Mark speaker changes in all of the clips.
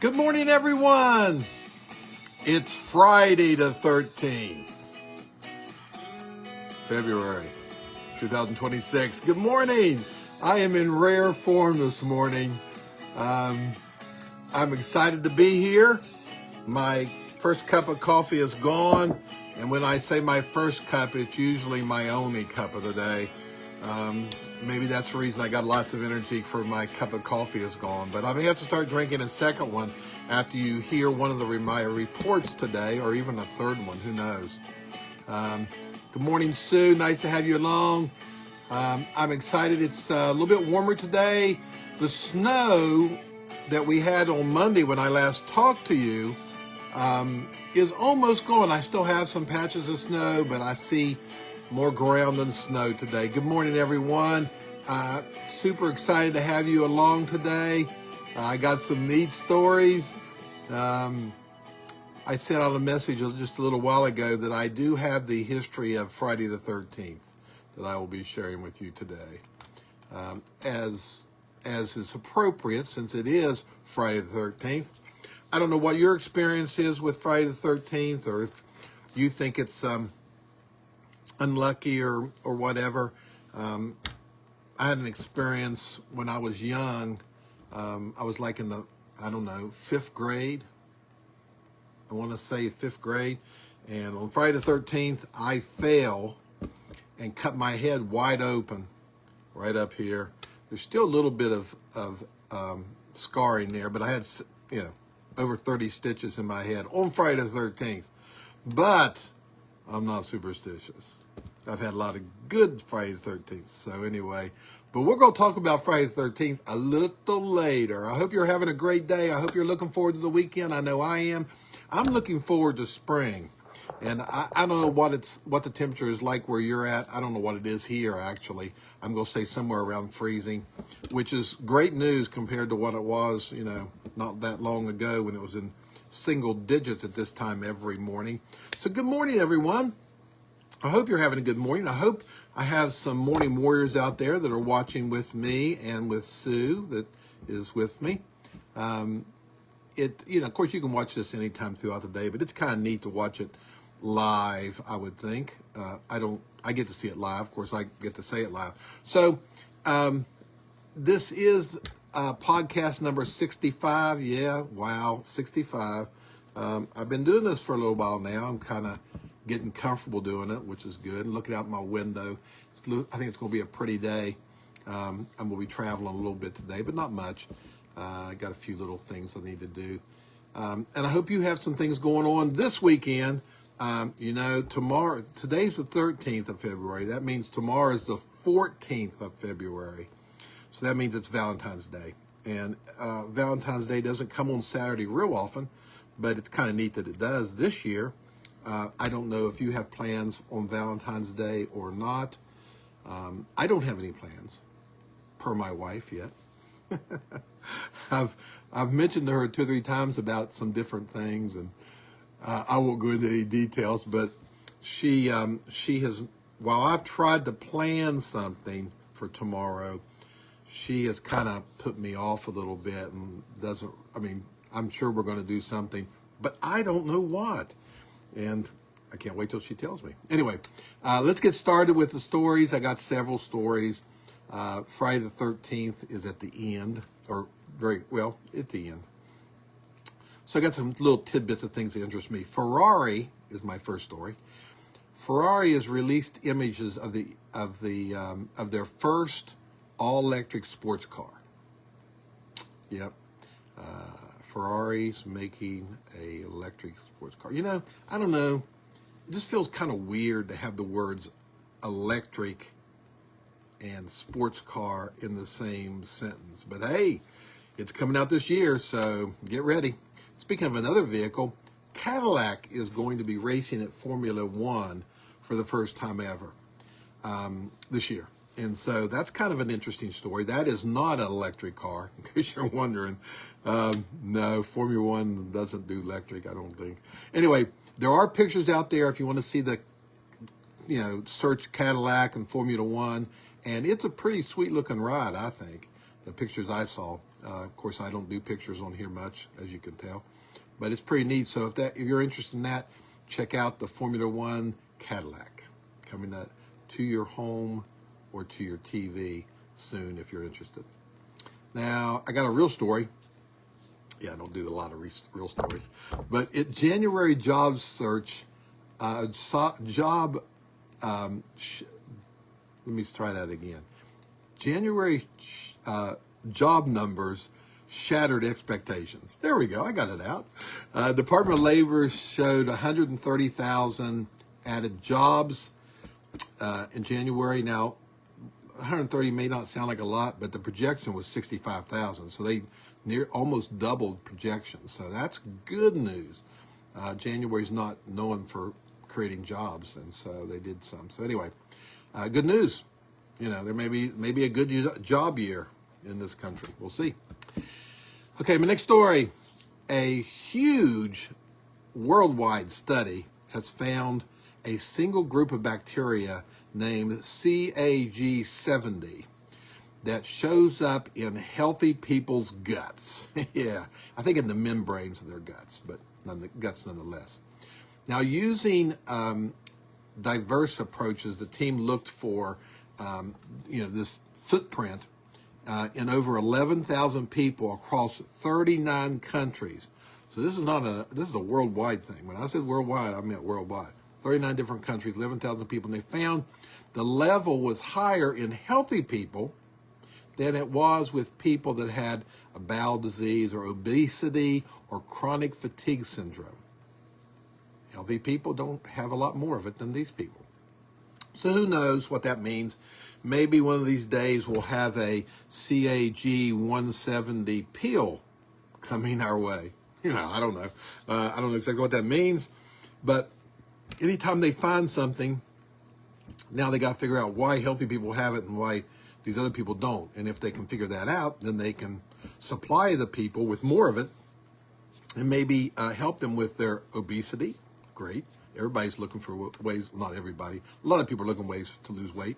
Speaker 1: Good morning, everyone. It's Friday the 13th, February 2026. Good morning. I am in rare form this morning. I'm excited to be here. My first cup of coffee is gone. And when I say my first cup, it's usually my only cup of the day. Maybe that's the reason I got lots of energy for my cup of coffee is gone. But I may have to start drinking a second one after you hear one of my reports today, or even a third one, who knows. Good morning, Sue. Nice to have you along. I'm excited. It's a little bit warmer today. The snow that we had on Monday when I last talked to you is almost gone. I still have some patches of snow, but I see more ground than snow today. Good morning, everyone. Super excited to have you along today. I got some neat stories. I sent out a message just a little while ago that I do have the history of Friday the 13th that I will be sharing with you today. As is appropriate, since it is Friday the 13th. I don't know what your experience is with Friday the 13th, or if you think it's unlucky or whatever. I had an experience when I was young. I was like in the, fifth grade. I want to say fifth grade. And on Friday the 13th, I fell and cut my head wide open right up here. There's still a little bit of scarring there, but I had, over 30 stitches in my head on Friday the 13th. But I'm not superstitious. I've had a lot of good Friday the 13th. So anyway, but we're going to talk about Friday the 13th a little later. I hope you're having a great day. I hope you're looking forward to the weekend. I know I am. I'm looking forward to spring. And I don't know what the temperature is like where you're at. I don't know what it is here, actually. I'm going to say somewhere around freezing, which is great news compared to what it was, not that long ago when it was in single digits at this time every morning. So good morning, everyone. I hope you're having a good morning. I hope I have some morning warriors out there that are watching with me and with Sue that is with me. Of course, you can watch this anytime throughout the day, but it's kind of neat to watch it live, I would think. I get to see it live. Of course, I get to say it live. So this is podcast number 65. Yeah, wow, 65. I've been doing this for a little while now. I'm kind of getting comfortable doing it, which is good. And looking out my window, I think it's going to be a pretty day. I'm going to be traveling a little bit today, but not much. I got a few little things I need to do. And I hope you have some things going on this weekend. Tomorrow, today's the 13th of February. That means tomorrow is the 14th of February. So that means it's Valentine's Day. And Valentine's Day doesn't come on Saturday real often, but it's kind of neat that it does this year. I don't know if you have plans on Valentine's Day or not. I don't have any plans, per my wife yet. I've mentioned to her 2 or 3 times about some different things, and I won't go into any details. But she has, while I've tried to plan something for tomorrow, she has kind of put me off a little bit and doesn't. I'm sure we're going to do something, but I don't know what. And I can't wait till she tells me. Anyway, let's get started with the stories. I got several stories. Friday the 13th is at the end, or at the end. So I got some little tidbits of things that interest me. Ferrari is my first story. Ferrari has released images of their first all-electric sports car. Yep. Ferrari's making a electric sports car. I don't know. It just feels kind of weird to have the words electric and sports car in the same sentence. But hey, it's coming out this year, so get ready. Speaking of another vehicle, Cadillac is going to be racing at Formula One for the first time ever this year. And so that's kind of an interesting story. That is not an electric car, in case you're wondering. No, Formula One doesn't do electric, I don't think. Anyway, there are pictures out there if you want to see the, search Cadillac and Formula One. And it's a pretty sweet looking ride, I think. The pictures I saw. Of course, I don't do pictures on here much, as you can tell, but it's pretty neat. So if you're interested in that, check out the Formula One Cadillac coming to your home or to your TV soon if you're interested. Now, I got a real story. Yeah, I don't do a lot of real stories, but January job search, let me try that again. January job numbers shattered expectations. There we go. I got it out. Department of Labor showed 130,000 added jobs in January. Now, 130 may not sound like a lot, but the projection was 65,000. So they almost doubled projections. So that's good news. January's not known for creating jobs, and so they did some. So anyway, good news. There may be a good job year in this country. We'll see. Okay, my next story. A huge worldwide study has found a single group of bacteria named CAG70 that shows up in healthy people's guts. Yeah, I think in the membranes of their guts, but guts nonetheless. Now, using diverse approaches, the team looked for this footprint in over 11,000 people across 39 countries. So this is a worldwide thing. When I said worldwide, I meant worldwide. 39 different countries, 11,000 people, and they found the level was higher in healthy people than it was with people that had a bowel disease or obesity or chronic fatigue syndrome. Healthy people don't have a lot more of it than these people. So who knows what that means? Maybe one of these days we'll have a CAG 170 pill coming our way. I don't know. I don't know exactly what that means, but anytime they find something, now they got to figure out why healthy people have it and why these other people don't. And if they can figure that out, then they can supply the people with more of it and maybe help them with their obesity. Great. Everybody's looking for ways, not everybody. A lot of people are looking for ways to lose weight.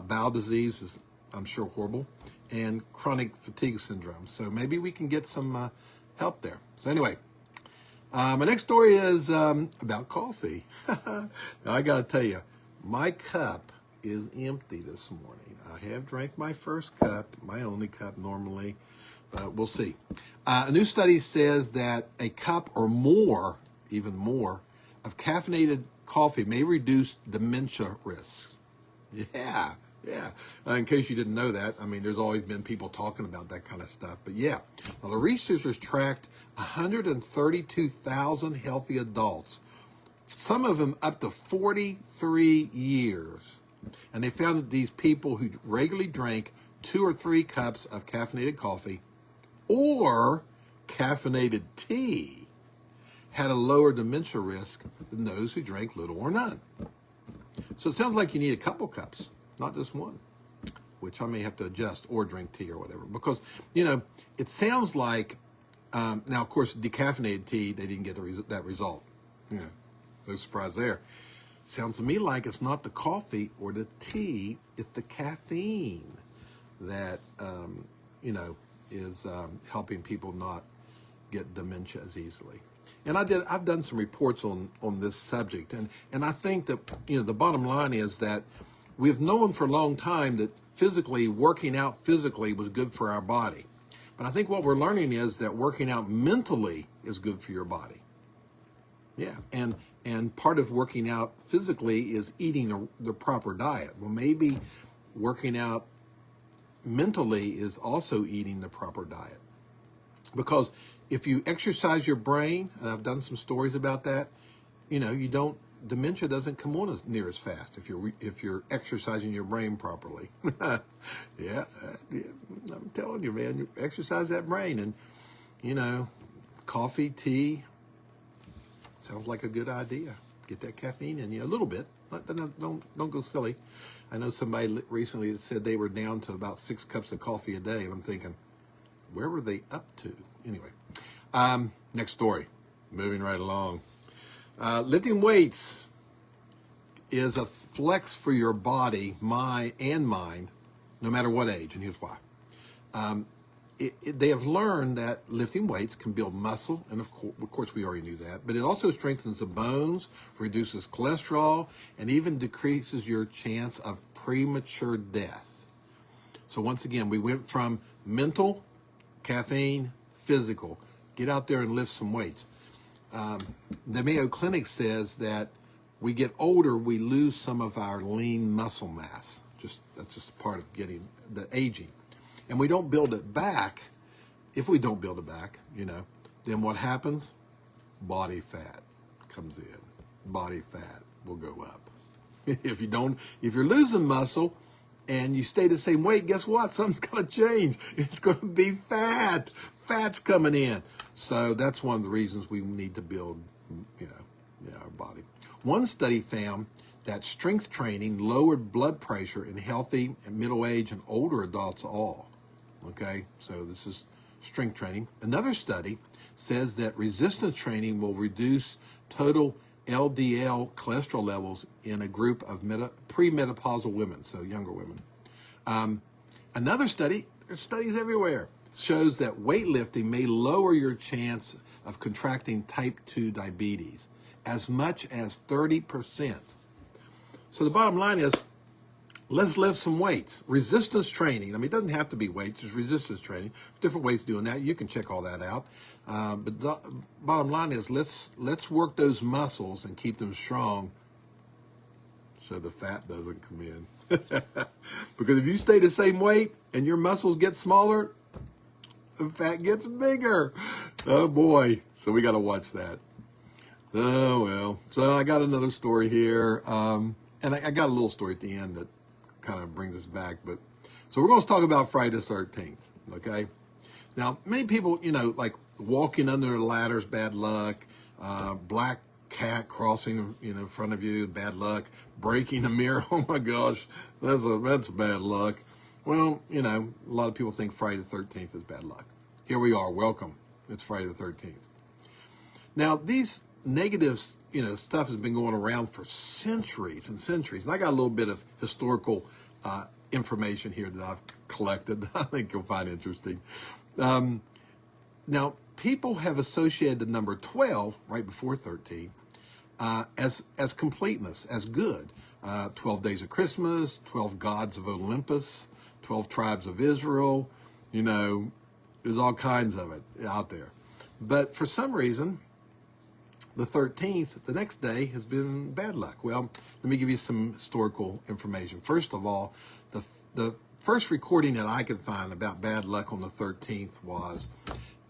Speaker 1: Bowel disease is, I'm sure, horrible. And chronic fatigue syndrome. So maybe we can get some help there. So anyway, my next story is about coffee. Now, I got to tell you, my cup is empty this morning. I have drank my first cup, my only cup normally. We'll see. A new study says that a cup or more, even more, of caffeinated coffee may reduce dementia risks. Yeah. In case you didn't know that, there's always been people talking about that kind of stuff. But yeah, now the researchers tracked 132,000 healthy adults, some of them up to 43 years. And they found that these people who regularly drank 2 or 3 cups of caffeinated coffee or caffeinated tea had a lower dementia risk than those who drank little or none. So it sounds like you need a couple cups, not just one, which I may have to adjust or drink tea or whatever. Because, it sounds like, now, of course, decaffeinated tea, they didn't get that result. No surprise there. Sounds to me like it's not the coffee or the tea, it's the caffeine that, is helping people not get dementia as easily. And I've done some reports on this subject, and I think that, the bottom line is that we've known for a long time that working out physically was good for our body. But I think what we're learning is that working out mentally is good for your body. Yeah, and part of working out physically is eating the proper diet. Well, maybe working out mentally is also eating the proper diet. Because if you exercise your brain, and I've done some stories about that, dementia doesn't come on near as fast if you're exercising your brain properly. Yeah, I'm telling you, man, you exercise that brain, and coffee, tea, sounds like a good idea. Get that caffeine in you a little bit. Don't go silly. I know somebody recently that said they were down to about 6 cups of coffee a day, and I'm thinking, where were they up to? Anyway, next story. Moving right along. Lifting weights is a flex for your body, mind, no matter what age, and here's why. they have learned that lifting weights can build muscle, and of course we already knew that, but it also strengthens the bones, reduces cholesterol, and even decreases your chance of premature death. So once again, we went from mental, caffeine, physical. Get out there and lift some weights. The Mayo Clinic says that we get older, we lose some of our lean muscle mass. That's just part of getting the aging. And we don't build it back. If we don't build it back, then what happens? Body fat comes in. Body fat will go up. If you're losing muscle and you stay the same weight, guess what? Something's going to change. It's going to be fat. Fat's coming in. So that's one of the reasons we need to build, our body. One study found that strength training lowered blood pressure in healthy and middle-aged and older adults all. Okay, so this is strength training. Another study says that resistance training will reduce total LDL cholesterol levels in a group of premenopausal women, so younger women. Another study, there's studies everywhere, shows that weightlifting may lower your chance of contracting type 2 diabetes as much as 30%. So the bottom line is, let's lift some weights. Resistance training. It doesn't have to be weights. There's resistance training. Different ways of doing that. You can check all that out. But the bottom line is, let's work those muscles and keep them strong so the fat doesn't come in. Because if you stay the same weight and your muscles get smaller, the fat gets bigger. Oh boy. So we got to watch that. Oh well. So I got another story here. And I got a little story at the end that kind of brings us back. But so we're going to talk about Friday the 13th. Okay. Now, many people, like walking under the ladder's bad luck, black cat crossing, in front of you, bad luck, breaking a mirror. Oh my gosh, that's bad luck. Well, a lot of people think Friday the 13th is bad luck. Here we are. Welcome. It's Friday the 13th. Now, these negatives, stuff has been going around for centuries and centuries. And I got a little bit of historical information here that I've collected that I think you'll find interesting. Now, people have associated the number 12, right before 13, as completeness, as good. 12 days of Christmas, 12 gods of Olympus, 12 tribes of Israel. There's all kinds of it out there. But for some reason, the 13th, the next day, has been bad luck. Well, let me give you some historical information. First of all, the first recording that I could find about bad luck on the 13th was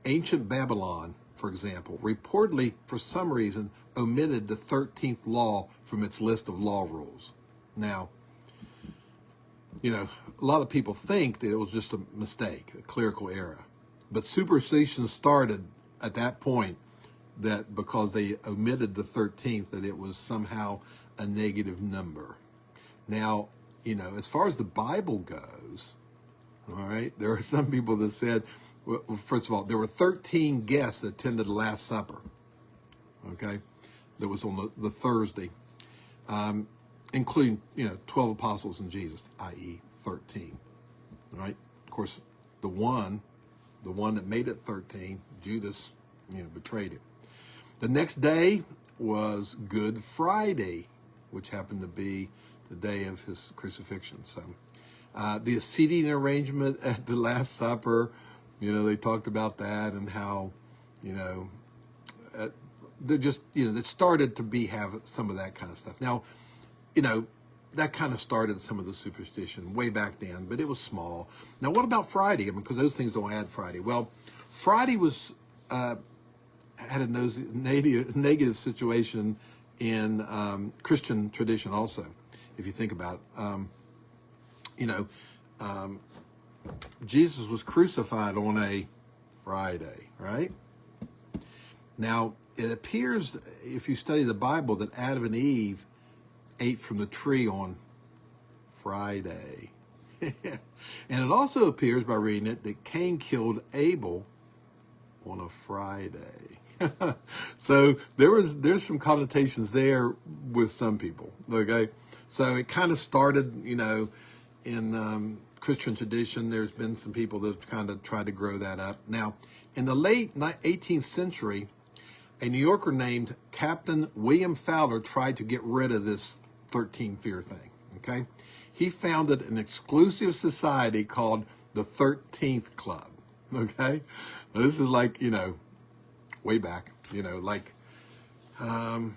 Speaker 1: ancient Babylon, for example, reportedly, for some reason, omitted the 13th law from its list of law rules. Now, a lot of people think that it was just a mistake, a clerical error. But superstition started at that point, that because they omitted the 13th, that it was somehow a negative number. Now, as far as the Bible goes, all right, there are some people that said, well, first of all, there were 13 guests that attended the Last Supper, okay? That was on the Thursday, including, 12 apostles and Jesus, i.e. 13, all right? Of course, the one that made it 13, Judas, betrayed him. The next day was Good Friday, which happened to be the day of his crucifixion. So the seating arrangement at the Last Supper, they talked about that and how, they're just, that started to have some of that kind of stuff. Now, that kind of started some of the superstition way back then, but it was small. Now, what about Friday? Because those things don't add Friday. Well, Friday was... had a negative situation in Christian tradition also, if you think about it. Jesus was crucified on a Friday, right? Now, it appears, if you study the Bible, that Adam and Eve ate from the tree on Friday. And it also appears, by reading it, that Cain killed Abel on a Friday. So there's some connotations there with some people. Okay, so it kind of started, in Christian tradition. There's been some people that have kind of tried to grow that up. Now, in the late 18th century, a New Yorker named Captain William Fowler tried to get rid of this 13 fear thing, okay? He founded an exclusive society called the 13th Club, okay? Now, this is like, way back, like, I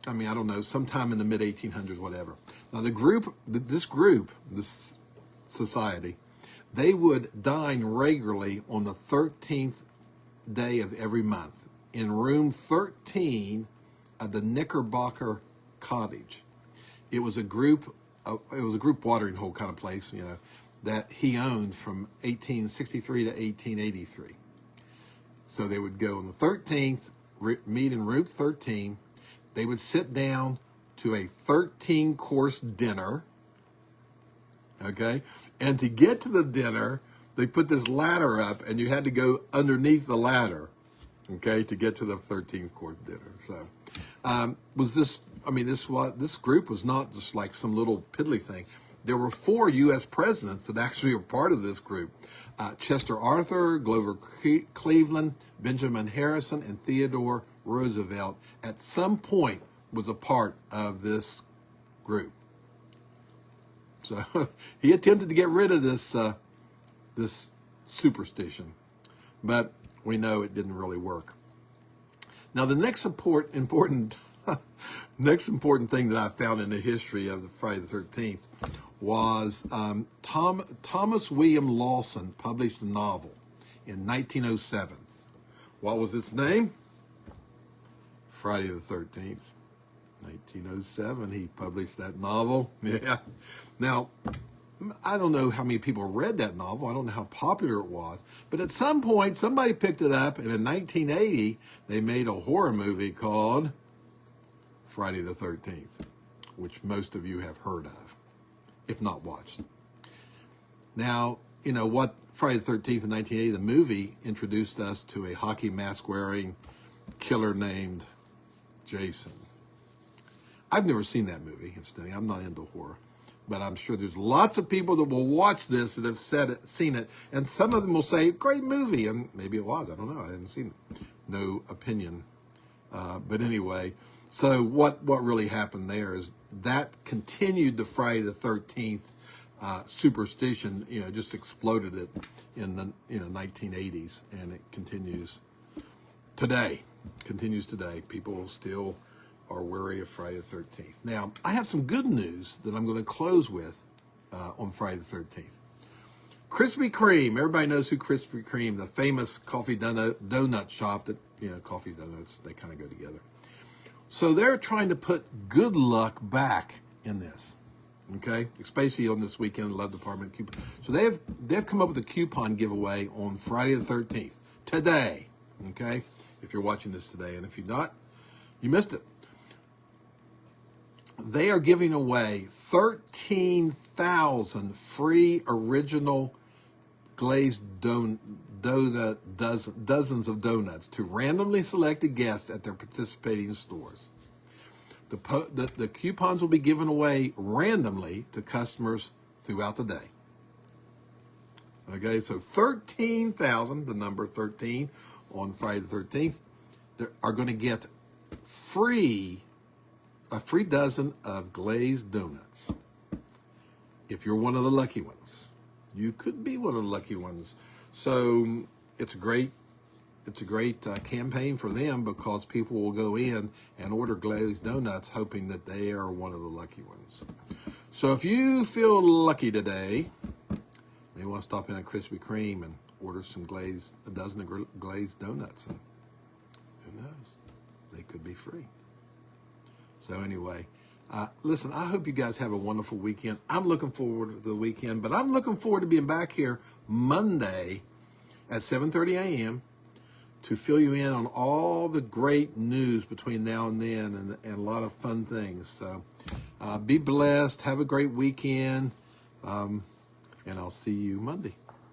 Speaker 1: don't know, sometime in the mid-1800s, whatever. Now, this society, they would dine regularly on the 13th day of every month in room 13 of the Knickerbocker Cottage. It was a group watering hole kind of place, that he owned from 1863 to 1883. So they would go on the 13th, meet in room 13. They would sit down to a 13-course dinner, okay? And to get to the dinner, they put this ladder up, and you had to go underneath the ladder, okay, to get to the 13th-course dinner. So this group was not just like some little piddly thing. There were 4 U.S. presidents that actually were part of this group. Chester Arthur, Grover Cleveland, Benjamin Harrison, and Theodore Roosevelt at some point was a part of this group. So he attempted to get rid of this superstition, but we know it didn't really work. Now, the next important thing that I found in the history of the Friday the 13th was Thomas William Lawson published a novel in 1907. What was its name? Friday the 13th. 1907, he published that novel. Yeah. Now, I don't know how many people read that novel. I don't know how popular it was. But at some point, somebody picked it up, and in 1980, they made a horror movie called Friday the 13th, which most of you have heard of, if not watched. Now, what Friday the 13th in 1980, the movie introduced us to a hockey mask-wearing killer named Jason. I've never seen that movie, incidentally. I'm not into horror. But I'm sure there's lots of people that will watch this that have seen it. And some of them will say, great movie. And maybe it was. I don't know. I haven't seen it. No opinion. But anyway, so what really happened there is that continued the Friday the 13th superstition, just exploded it in the 1980s. And it continues today. People still are wary of Friday the 13th. Now, I have some good news that I'm going to close with on Friday the 13th. Krispy Kreme. Everybody knows who Krispy Kreme, the famous coffee donut shop that, coffee donuts, they kind of go together. So they're trying to put good luck back in this, okay? Especially on this weekend, Love Department coupon. So they've come up with a coupon giveaway on Friday the 13th, today, okay? If you're watching this today, and if you're not, you missed it. They are giving away 13,000 free original glazed dozens of donuts to randomly selected guests at their participating stores. The coupons will be given away randomly to customers throughout the day. Okay, so 13,000, the number 13 on Friday the 13th, are going to get a free dozen of glazed donuts. If you're one of the lucky ones, you could be one of the lucky ones. So it's a great campaign for them, because people will go in and order glazed donuts hoping that they are one of the lucky ones. So if you feel lucky today, you want to stop in at Krispy Kreme and order a dozen of glazed donuts, and who knows, they could be free. So anyway, listen, I hope you guys have a wonderful weekend. I'm looking forward to the weekend, but I'm looking forward to being back here Monday at 7:30 a.m. to fill you in on all the great news between now and then, and a lot of fun things. So be blessed. Have a great weekend, and I'll see you Monday.